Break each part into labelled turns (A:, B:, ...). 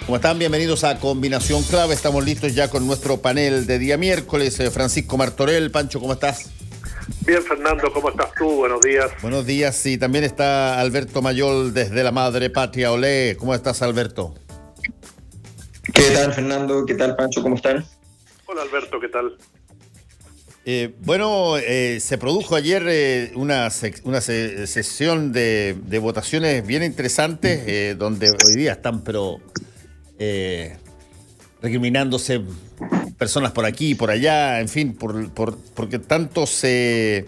A: ¿Cómo están? Bienvenidos a Combinación Clave. Estamos listos ya con nuestro panel de día miércoles. Francisco Martorell. Pancho, ¿cómo estás?
B: Bien, Fernando, ¿cómo estás tú? Buenos días.
A: Buenos días. Sí, también está Alberto Mayol desde la madre patria. Olé. ¿Cómo estás, Alberto?
C: ¿Qué tal, Fernando? ¿Qué tal, Pancho? ¿Cómo están?
B: Hola, Alberto, ¿qué tal?
A: Se produjo ayer una sesión de votaciones bien interesantes, donde hoy día están, recriminándose personas por aquí y por allá, en fin, porque tanto se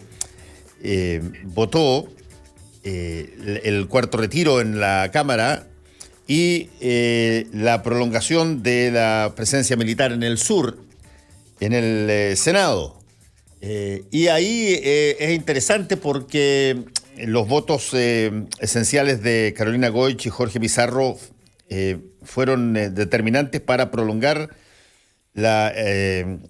A: votó el cuarto retiro en la Cámara y la prolongación de la presencia militar en el sur, en el Senado. Y ahí es interesante porque los votos esenciales de Carolina Goich y Jorge Pizarro fueron determinantes para prolongar el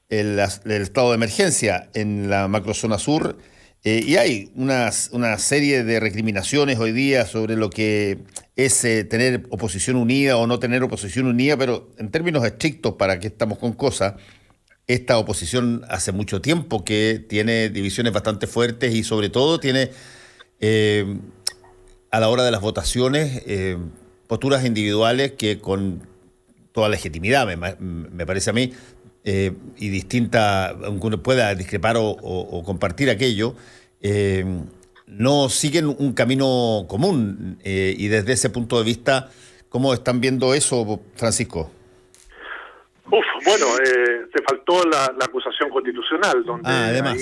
A: estado de emergencia en la macrozona sur. Y hay una serie de recriminaciones hoy día sobre lo que es tener oposición unida o no tener oposición unida, pero en términos estrictos, ¿para qué estamos con cosas? Esta oposición hace mucho tiempo que tiene divisiones bastante fuertes y sobre todo tiene a la hora de las votaciones posturas individuales que con toda legitimidad, me parece a mí, y distinta, aunque uno pueda discrepar o compartir aquello, no siguen un camino común. Y desde ese punto de vista, ¿cómo están viendo eso, Francisco?
B: Te faltó la acusación constitucional, donde
A: además,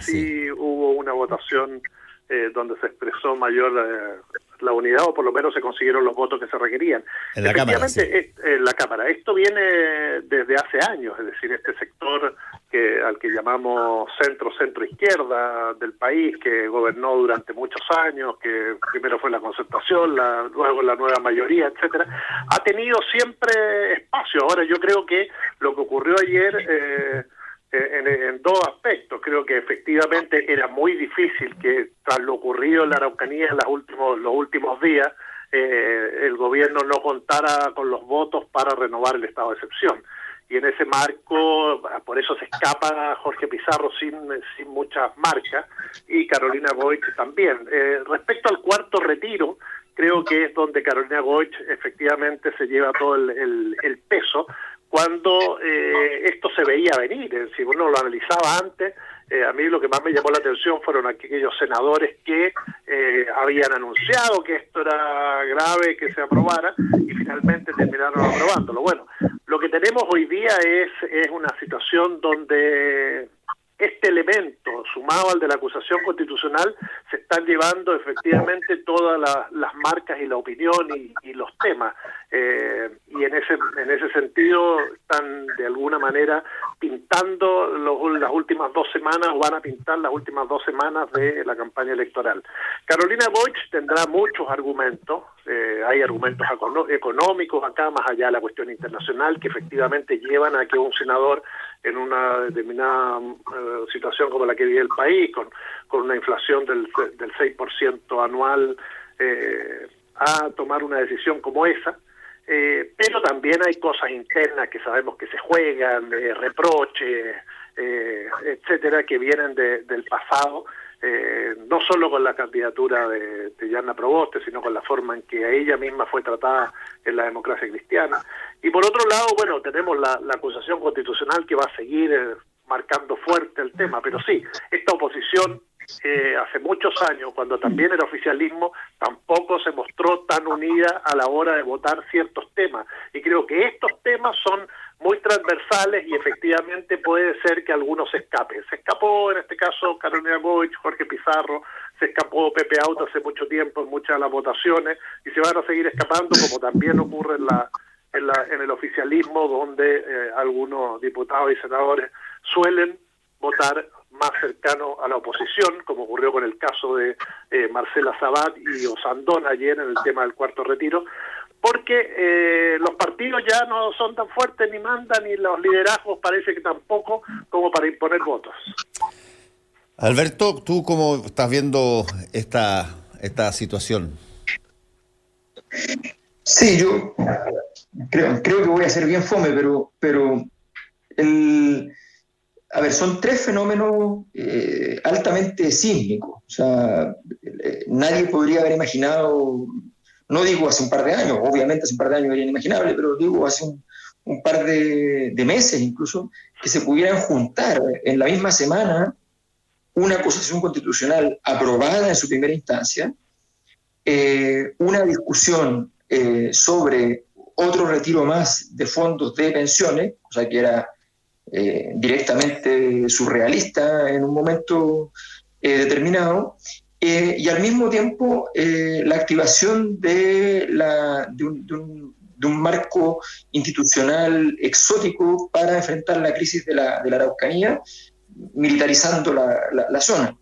B: sí hubo una votación donde se expresó mayor la unidad, o por lo menos se consiguieron los votos que se requerían.
A: En la Cámara, sí.
B: En la Cámara. Esto viene desde hace años, es decir, este sector al que llamamos centro-izquierda del país, que gobernó durante muchos años, que primero fue la concertación, luego la nueva mayoría, etcétera, ha tenido siempre espacio. Ahora yo creo que lo que ocurrió ayer en dos aspectos, creo que efectivamente era muy difícil que tras lo ocurrido en la Araucanía en los últimos días, el gobierno no contara con los votos para renovar el estado de excepción. Y en ese marco, por eso se escapa Jorge Pizarro sin muchas marcas, y Carolina Goich también. Respecto al cuarto retiro, creo que es donde Carolina Goich efectivamente se lleva todo el peso, cuando esto se veía venir. Si uno lo analizaba antes, a mí lo que más me llamó la atención fueron aquellos senadores que habían anunciado que esto era grave, que se aprobara, y finalmente terminaron aprobándolo. Bueno, lo que tenemos hoy día es una situación donde este elemento, sumado al de la acusación constitucional, se están llevando efectivamente todas las marcas y la opinión y los temas. Y en ese sentido están de alguna manera pintando las últimas 2 semanas, o van a pintar las últimas 2 semanas de la campaña electoral. Carolina Goich tendrá muchos argumentos. Hay argumentos económicos acá, más allá de la cuestión internacional, que efectivamente llevan a que un senador en una determinada situación como la que vive el país, con una inflación del 6% anual, a tomar una decisión como esa. Pero también hay cosas internas que sabemos que se juegan, reproches, etcétera, que vienen del pasado, no solo con la candidatura de Yanna Proboste, sino con la forma en que ella misma fue tratada en la democracia cristiana. Y por otro lado, bueno, tenemos la acusación constitucional que va a seguir marcando fuerte el tema, pero sí, esta oposición hace muchos años, cuando también era oficialismo, tampoco se mostró tan unida a la hora de votar ciertos temas. Y creo que estos temas son muy transversales y efectivamente puede ser que algunos se escapen. Se escapó en este caso Carolina Goich, Jorge Pizarro, se escapó Pepe Auto hace mucho tiempo en muchas de las votaciones, y se van a seguir escapando, como también ocurre en el oficialismo, donde algunos diputados y senadores suelen votar más cercano a la oposición, como ocurrió con el caso de Marcela Sabat y Osandón ayer en el tema del cuarto retiro, porque los partidos ya no son tan fuertes ni mandan, y los liderazgos parece que tampoco, como para imponer votos.
A: Alberto, ¿tú cómo estás viendo esta situación?
C: Sí, yo creo que voy a ser bien fome, pero el, a ver, son tres fenómenos altamente sísmicos. O sea, nadie podría haber imaginado, no digo hace un par de años, obviamente hace un par de años era inimaginable, pero digo hace un par de meses incluso, que se pudieran juntar en la misma semana una acusación constitucional aprobada en su primera instancia, una discusión sobre otro retiro más de fondos de pensiones, o sea que era directamente surrealista en un momento determinado, y al mismo tiempo la activación de un marco institucional exótico para enfrentar la crisis de la Araucanía, militarizando la zona.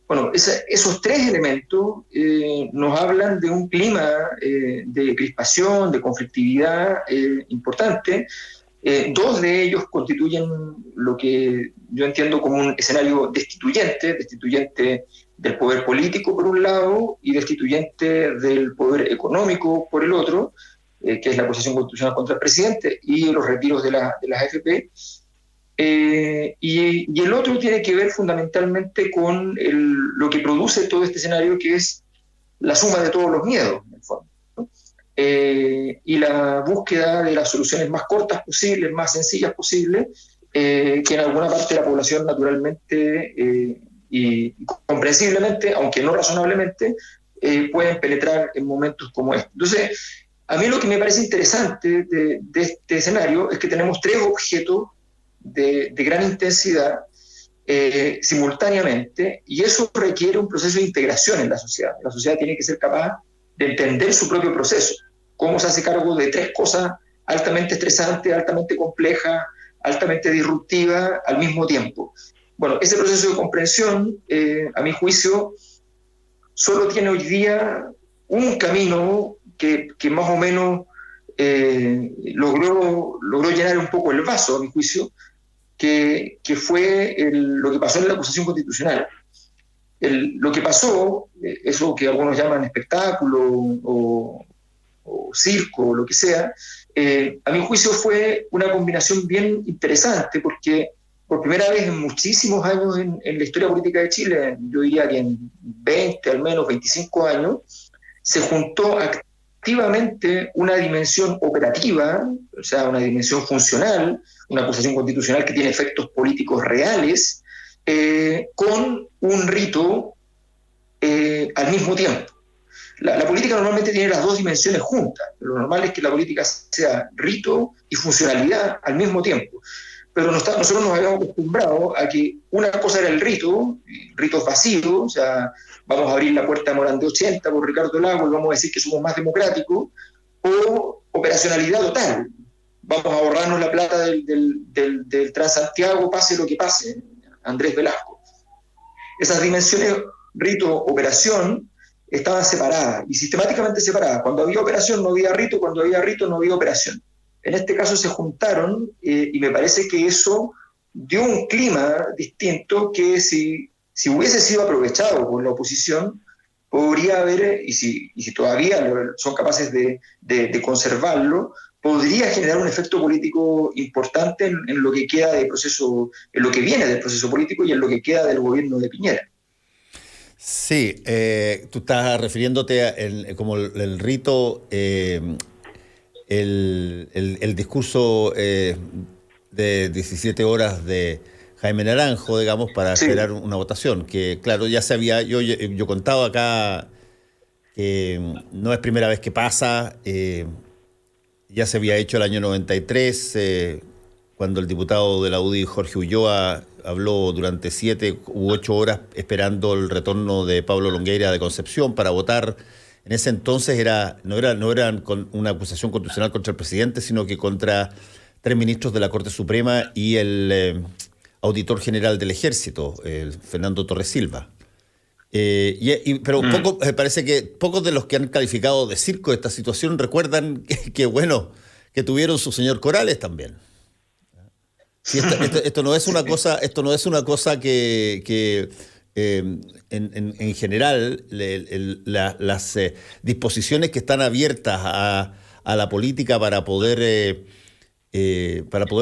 C: Bueno, esos tres elementos nos hablan de un clima de crispación, de conflictividad importante. Dos de ellos constituyen lo que yo entiendo como un escenario destituyente del poder político por un lado y destituyente del poder económico por el otro, que es la acusación constitucional contra el presidente y los retiros de las AFP. Y el otro tiene que ver fundamentalmente con lo que produce todo este escenario, que es la suma de todos los miedos, en el fondo, ¿no? Y la búsqueda de las soluciones más cortas posibles, más sencillas posibles, que en alguna parte de la población naturalmente y comprensiblemente, aunque no razonablemente, pueden penetrar en momentos como este. Entonces, a mí lo que me parece interesante de este escenario es que tenemos tres objetos de gran intensidad simultáneamente, y eso requiere un proceso de integración en la sociedad. La sociedad tiene que ser capaz de entender su propio proceso, cómo se hace cargo de tres cosas altamente estresantes, altamente complejas, altamente disruptivas al mismo tiempo. Bueno, ese proceso de comprensión, a mi juicio, solo tiene hoy día un camino que más o menos logró llenar un poco el vaso, a mi juicio, que fue lo que pasó en la acusación constitucional. Lo que pasó, eso que algunos llaman espectáculo o circo o lo que sea, a mi juicio fue una combinación bien interesante, porque por primera vez en muchísimos años en la historia política de Chile, yo diría que en 20, al menos 25 años, se juntó activamente una dimensión operativa, o sea, una dimensión funcional, una acusación constitucional que tiene efectos políticos reales, con un rito al mismo tiempo. La política normalmente tiene las dos dimensiones juntas. Lo normal es que la política sea rito y funcionalidad al mismo tiempo. Pero nosotros nos habíamos acostumbrado a que una cosa era el rito, ritos vacíos, o sea, vamos a abrir la puerta de Morandé 80 por Ricardo Lagos y vamos a decir que somos más democráticos, o operacionalidad total. Vamos a ahorrarnos la plata del Transantiago, pase lo que pase, Andrés Velasco. Esas dimensiones, rito, operación, estaban separadas y sistemáticamente separadas. Cuando había operación no había rito, cuando había rito no había operación. En este caso se juntaron y me parece que eso dio un clima distinto que si hubiese sido aprovechado por la oposición, podría haber, y si todavía son capaces de conservarlo, podría generar un efecto político importante en lo que queda del proceso, en lo que viene del proceso político y en lo que queda del gobierno de Piñera.
A: Sí, tú estás refiriéndote como el rito, el discurso de 17 horas de Jaime Naranjo, digamos, para esperar una votación, que claro, ya se había, yo contaba acá que no es primera vez que pasa, ya se había hecho el año 93, cuando el diputado de la UDI, Jorge Ulloa, habló durante 7 u 8 horas esperando el retorno de Pablo Longueira de Concepción para votar. En ese entonces no era una acusación constitucional contra el presidente, sino que contra 3 ministros de la Corte Suprema y el auditor general del Ejército, Fernando Torres Silva. Pero parece que pocos de los que han calificado de circo esta situación recuerdan que tuvieron su señor Corales también. Sí, esto no es una cosa que en general las disposiciones que están abiertas a la política para poder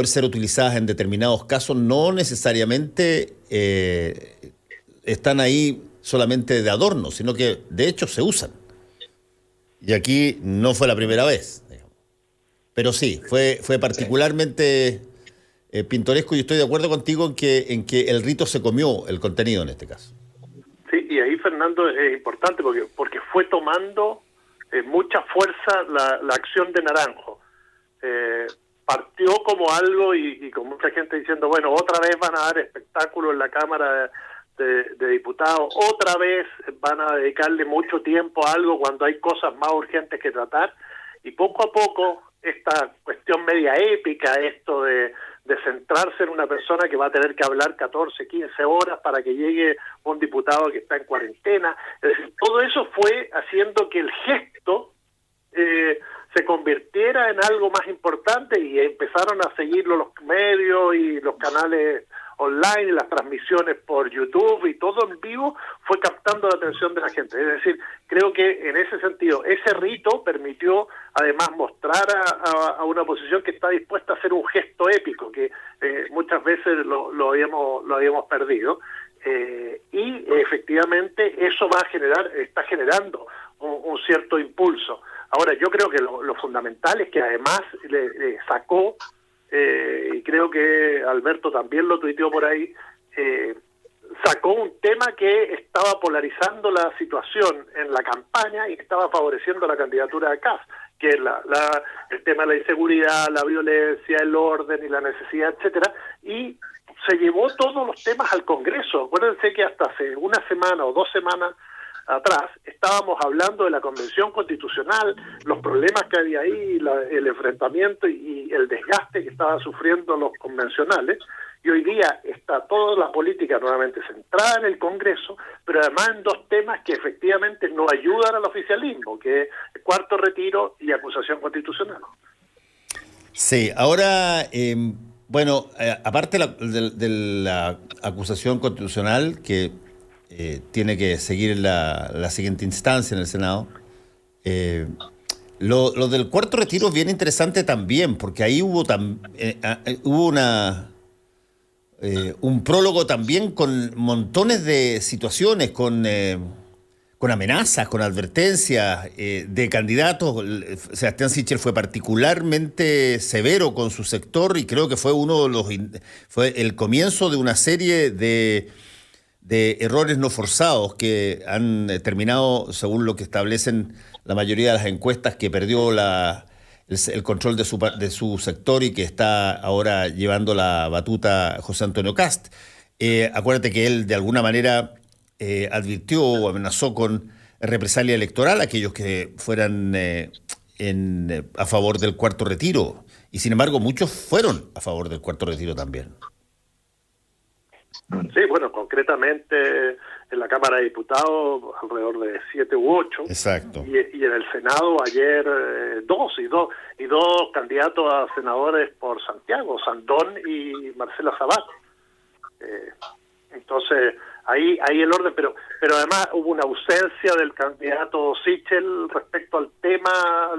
A: ser utilizadas en determinados casos no necesariamente están ahí solamente de adorno, sino que de hecho se usan. Y aquí no fue la primera vez, digamos. Pero sí, fue particularmente pintoresco, y estoy de acuerdo contigo en que el rito se comió el contenido en este caso.
B: Sí, y ahí, Fernando, es importante porque fue tomando mucha fuerza la acción de Naranjo. Partió como algo y con mucha gente diciendo, bueno, otra vez van a dar espectáculo en la Cámara de Diputados, otra vez van a dedicarle mucho tiempo a algo cuando hay cosas más urgentes que tratar, y poco a poco esta cuestión media épica, esto de centrarse en una persona que va a tener que hablar 14, 15 horas para que llegue un diputado que está en cuarentena, es decir, todo eso fue haciendo que el gesto se convirtiera en algo más importante, y empezaron a seguirlo los medios y los canales online y las transmisiones por YouTube, y todo en vivo fue captando la atención de la gente. Es decir, creo que en ese sentido ese rito permitió además mostrar a una oposición que está dispuesta a hacer un gesto épico que muchas veces lo habíamos perdido, y efectivamente eso está generando un cierto impulso. Ahora, yo creo que lo fundamental es que además le sacó, y creo que Alberto también lo tuiteó por ahí, sacó un tema que estaba polarizando la situación en la campaña y que estaba favoreciendo la candidatura de Kast, que es el tema de la inseguridad, la violencia, el orden y la necesidad, etcétera, y se llevó todos los temas al Congreso. Acuérdense que hasta hace una semana o 2 semanas atrás estábamos hablando de la Convención Constitucional, los problemas que había ahí, el enfrentamiento y el desgaste que estaban sufriendo los convencionales, y hoy día está toda la política nuevamente centrada en el Congreso, pero además en 2 temas que efectivamente no ayudan al oficialismo, que es el cuarto retiro y acusación constitucional.
A: Sí, ahora, aparte de la acusación constitucional que tiene que seguir la siguiente instancia en el Senado. Lo del cuarto retiro es bien interesante también, porque ahí hubo un prólogo también con montones de situaciones, con amenazas, con advertencias de candidatos. Sebastián Sichel fue particularmente severo con su sector, y creo que fue fue el comienzo de una serie de errores no forzados que han terminado, según lo que establecen la mayoría de las encuestas, que perdió el control de su sector y que está ahora llevando la batuta José Antonio Kast. Acuérdate que él de alguna manera advirtió o amenazó con represalia electoral a aquellos que fueran a favor del cuarto retiro, y sin embargo muchos fueron a favor del cuarto retiro también.
B: Sí, bueno, concretamente en la Cámara de Diputados alrededor de 7 u 8.
A: Exacto.
B: Y en el Senado ayer 2 candidatos a senadores por Santiago, Sandón y Marcela Sabat. Entonces, ahí el orden, pero además hubo una ausencia del candidato Sichel respecto al tema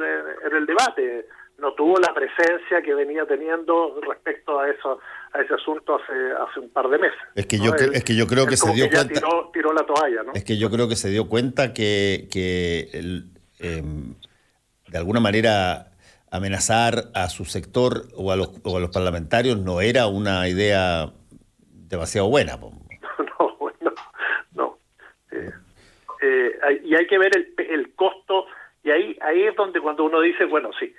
B: en el debate. No tuvo la presencia que venía teniendo respecto a ese asunto hace un par de meses.
A: Es que yo creo que se dio cuenta.
B: Tiró la toalla, ¿no?
A: Es que yo creo que se dio cuenta que de alguna manera amenazar a su sector o a los parlamentarios no era una idea demasiado buena.
B: No. Y hay que ver el costo, y ahí es donde cuando uno dice, bueno, si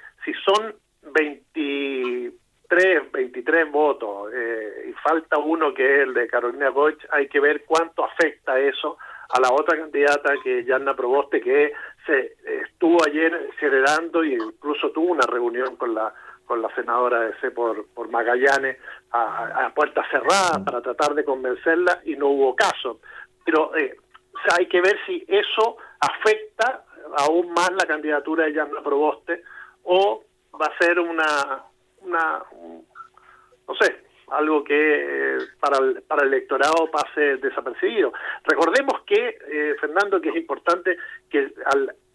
B: son 23 votos y falta uno que es el de Carolina Goich, hay que ver cuánto afecta eso a la otra candidata, que es Yanna Proboste, que se estuvo ayer celebrando y incluso tuvo una reunión con la senadora de C por Magallanes a puertas cerradas para tratar de convencerla, y no hubo caso. Pero hay que ver si eso afecta aún más la candidatura de Yanna Proboste, o va a ser no sé, algo que para el electorado pase desapercibido. Recordemos que, Fernando, que es importante que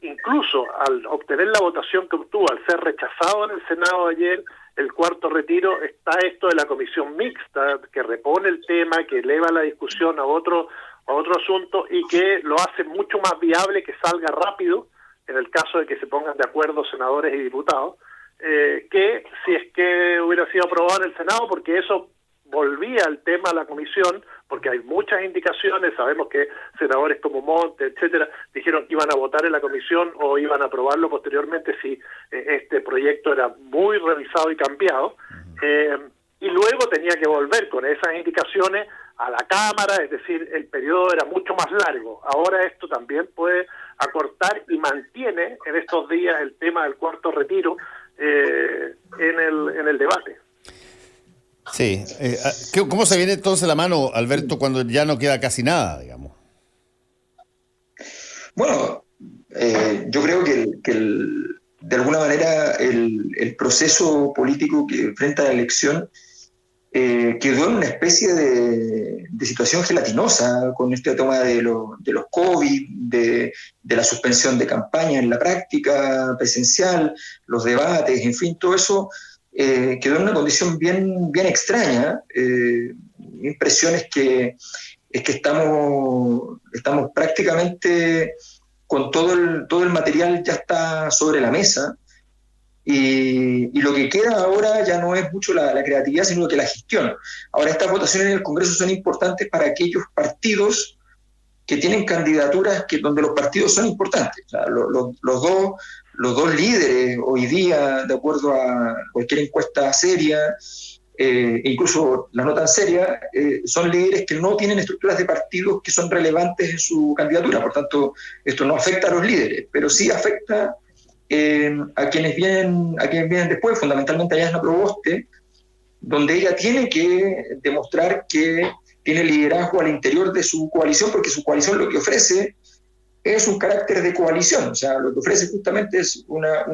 B: incluso al obtener la votación que obtuvo, al ser rechazado en el Senado ayer, el cuarto retiro, está esto de la comisión mixta, que repone el tema, que eleva la discusión a otro asunto y que lo hace mucho más viable que salga rápido, en el caso de que se pongan de acuerdo senadores y diputados, que si es que hubiera sido aprobado en el Senado, porque eso volvía el tema a la comisión, porque hay muchas indicaciones, sabemos que senadores como Monte, etcétera, dijeron que iban a votar en la comisión o iban a aprobarlo posteriormente si este proyecto era muy revisado y cambiado, y luego tenía que volver con esas indicaciones a la Cámara, es decir, el periodo era mucho más largo. Ahora esto también puede acortar y mantiene en estos días el tema del cuarto retiro en el debate.
A: Sí. ¿Cómo se viene entonces la mano, Alberto, cuando ya no queda casi nada, digamos?
C: Bueno, yo creo que de alguna manera el proceso político que enfrenta la elección quedó en una especie de situación gelatinosa con este tema de los COVID, de la suspensión de campaña en la práctica presencial, los debates, en fin, todo eso quedó en una condición bien extraña. Mi impresión es que estamos prácticamente con todo el material ya está sobre la mesa. Y lo que queda ahora ya no es mucho la creatividad, sino que la gestión. Ahora, estas votaciones en el Congreso son importantes para aquellos partidos que tienen candidaturas donde los partidos son importantes. O sea, los dos líderes hoy día, de acuerdo a cualquier encuesta seria, incluso la no tan seria, son líderes que no tienen estructuras de partidos que son relevantes en su candidatura. Por tanto, esto no afecta a los líderes, pero sí afecta a quienes vienen después, fundamentalmente a Yasna Proboste, donde ella tiene que demostrar que tiene liderazgo al interior de su coalición, porque su coalición lo que ofrece es un carácter de coalición. O sea, lo que ofrece justamente es una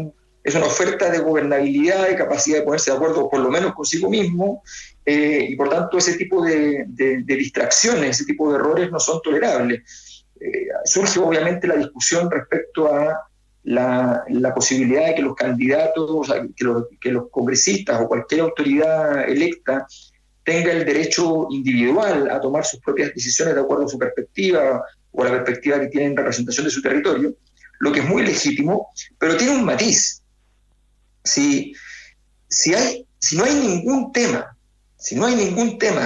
C: oferta de gobernabilidad, de capacidad de ponerse de acuerdo por lo menos consigo mismo, y por tanto ese tipo de distracciones, ese tipo de errores no son tolerables. Surge obviamente la discusión respecto a la posibilidad de que los candidatos, o sea, que los congresistas o cualquier autoridad electa tenga el derecho individual a tomar sus propias decisiones de acuerdo a su perspectiva o a la perspectiva que tiene en representación de su territorio, lo que es muy legítimo, pero tiene un matiz. Si no hay ningún tema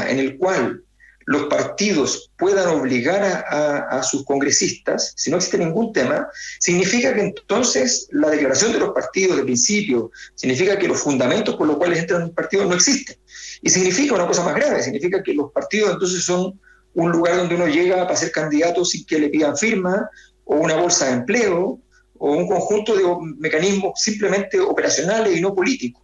C: en el cual los partidos puedan obligar a sus congresistas, si no existe ningún tema, significa que entonces la declaración de los partidos de principio, significa que los fundamentos por los cuales entran en un partido no existen. Y significa una cosa más grave, significa que los partidos entonces son un lugar donde uno llega para ser candidato sin que le pidan firma, o una bolsa de empleo, o un conjunto de mecanismos simplemente operacionales y no políticos.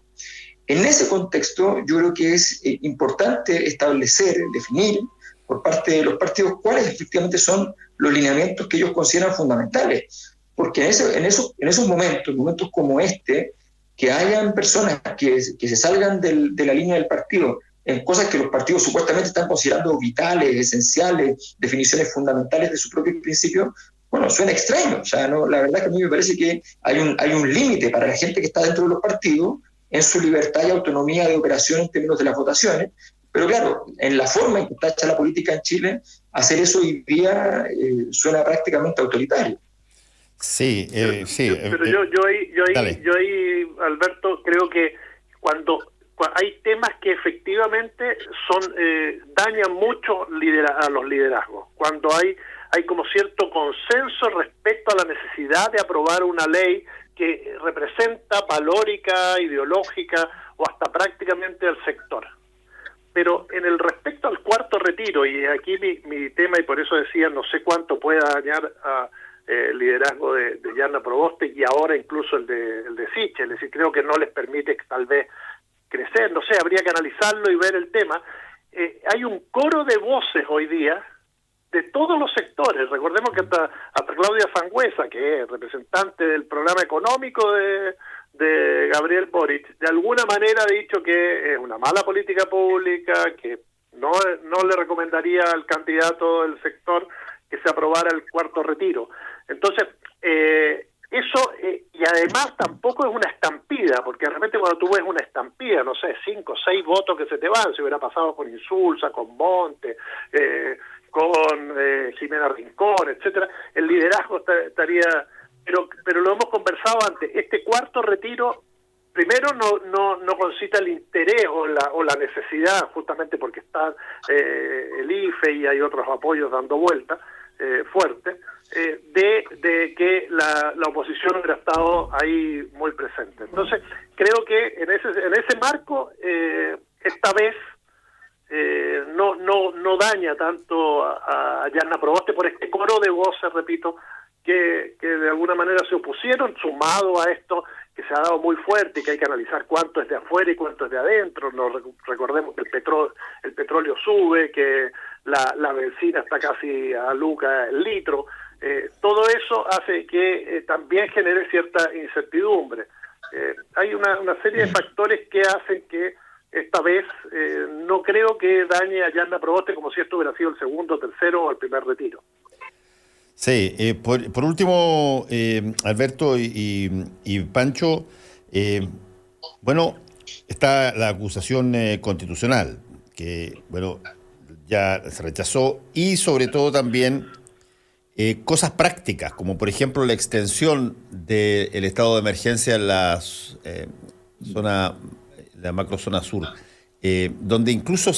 C: En ese contexto, yo creo que es importante establecer, definir por parte de los partidos cuáles efectivamente son los lineamientos que ellos consideran fundamentales. Porque en esos momentos como este, que hayan personas que se salgan de la línea del partido en cosas que los partidos supuestamente están considerando vitales, esenciales, definiciones fundamentales de su propio principio, bueno, suena extraño. O sea, no, la verdad es que a mí me parece que hay un límite para la gente que está dentro de los partidos en su libertad y autonomía de operación en términos de las votaciones. Pero claro, en la forma en que está hecha la política en Chile, hacer eso hoy día suena prácticamente autoritario.
A: Sí, sí.
B: Pero yo ahí, Alberto, creo que cuando hay temas que efectivamente dañan mucho a los liderazgos, cuando hay como cierto consenso respecto a la necesidad de aprobar una ley que representa valórica, ideológica o hasta prácticamente al sector. Pero en el respecto al cuarto retiro, y aquí mi tema, y por eso decía, no sé cuánto pueda dañar el liderazgo de Yasna Proboste y ahora incluso el de Sichel, es decir, creo que no les permite tal vez crecer, no sé, habría que analizarlo y ver el tema. Hay un coro de voces hoy día de todos los sectores. Recordemos que hasta Claudia Sangüesa, que es representante del programa económico de de Gabriel Boric de alguna manera ha dicho que es una mala política pública, que no le recomendaría al candidato del sector que se aprobara el cuarto retiro. Entonces, eso, y además tampoco es una estampida, porque realmente cuando tú ves una estampida, no sé, 5 o 6 votos que se te van, si hubiera pasado con Insulza, con Monte, con Jimena Rincón, etcétera, el liderazgo estaría... Pero lo hemos conversado antes, este cuarto retiro primero no concita el interés o la necesidad, justamente porque está el IFE y hay otros apoyos dando vuelta fuertes, de que la oposición hubiera estado ahí muy presente. Entonces, creo que en ese marco, esta vez no daña tanto a Yarna Proboste por este coro de voces, repito, que de alguna manera se opusieron, sumado a esto que se ha dado muy fuerte y que hay que analizar cuánto es de afuera y cuánto es de adentro. Recordemos que el petróleo sube, que la benzina está casi a lucas el litro. Todo eso hace que también genere cierta incertidumbre. Hay una serie de factores que hacen que esta vez no creo que dañe a Yarna Proboste como si esto hubiera sido el segundo, tercero o el primer retiro.
A: Sí, por último, Alberto y Pancho, bueno, está la acusación constitucional, que, bueno, ya se rechazó, y sobre todo también cosas prácticas, como por ejemplo la extensión del estado de emergencia en la macrozona sur, donde incluso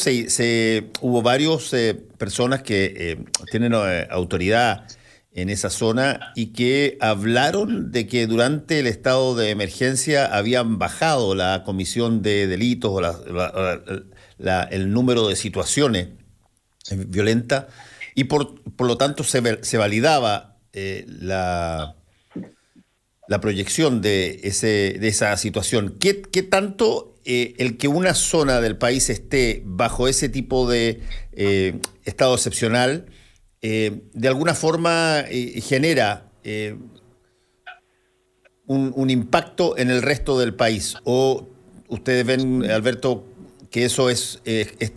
A: hubo varios personas que tienen autoridad en esa zona y que hablaron de que durante el estado de emergencia habían bajado la comisión de delitos o el número de situaciones violentas, y por lo tanto se validaba la proyección de esa situación. ¿Qué tanto el que una zona del país esté bajo ese tipo de estado excepcional de alguna forma genera un impacto en el resto del país? ¿O ustedes ven, Alberto, que eso es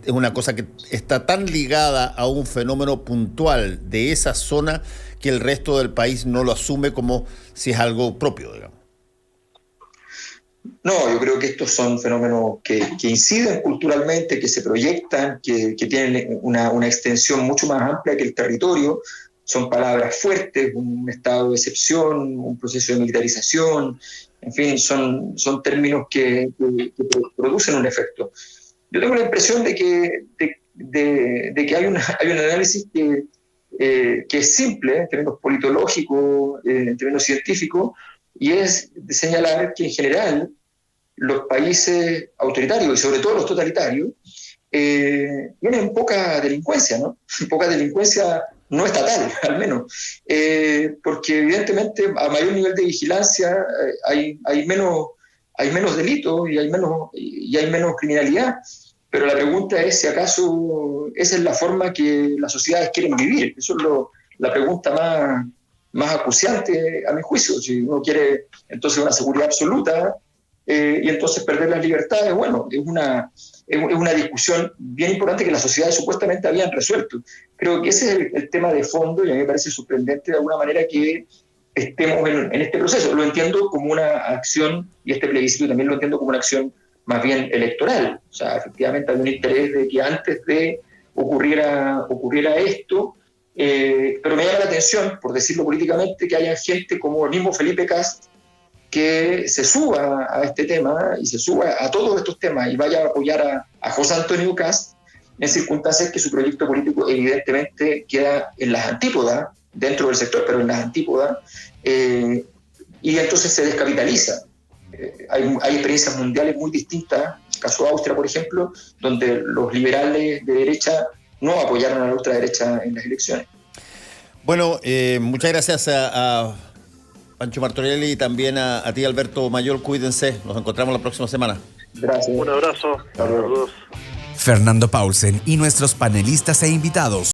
A: una cosa que está tan ligada a un fenómeno puntual de esa zona que el resto del país no lo asume como si es algo propio, digamos?
C: No, yo creo que estos son fenómenos que inciden culturalmente, que se proyectan, que tienen una extensión mucho más amplia que el territorio. Son palabras fuertes, un estado de excepción, un proceso de militarización, en fin, son términos que producen un efecto. Yo tengo la impresión de que hay un análisis que es simple en términos politológicos, en términos científicos, y es de señalar que en general los países autoritarios y sobre todo los totalitarios tienen poca delincuencia, ¿no? Poca delincuencia no estatal, al menos, porque evidentemente a mayor nivel de vigilancia hay menos delitos y hay menos criminalidad. Pero la pregunta es si acaso esa es la forma que las sociedades quieren vivir. Eso es la pregunta más acuciante a mi juicio. Si uno quiere entonces una seguridad absoluta y entonces perder las libertades, bueno, es una discusión bien importante que las sociedades supuestamente habían resuelto. Creo que ese es el tema de fondo, y a mí me parece sorprendente de alguna manera que estemos en este proceso. Lo entiendo como una acción, y este plebiscito también lo entiendo como una acción más bien electoral. O sea, efectivamente hay un interés de que antes de ocurriera esto, pero me llama la atención, por decirlo políticamente, que haya gente como el mismo Felipe Kast que se suba a este tema y se suba a todos estos temas y vaya a apoyar a José Antonio Kast en circunstancias que su proyecto político evidentemente queda en las antípodas, dentro del sector, pero en las antípodas, y entonces se descapitaliza. Hay experiencias mundiales muy distintas, el caso de Austria, por ejemplo, donde los liberales de derecha no apoyaron a la ultraderecha en las elecciones.
A: Bueno, muchas gracias a Pancho Martorelli y también a ti, Alberto Mayol. Cuídense, nos encontramos la próxima semana.
C: Gracias.
B: Un abrazo. Saludos.
D: Fernando Paulsen y nuestros panelistas e invitados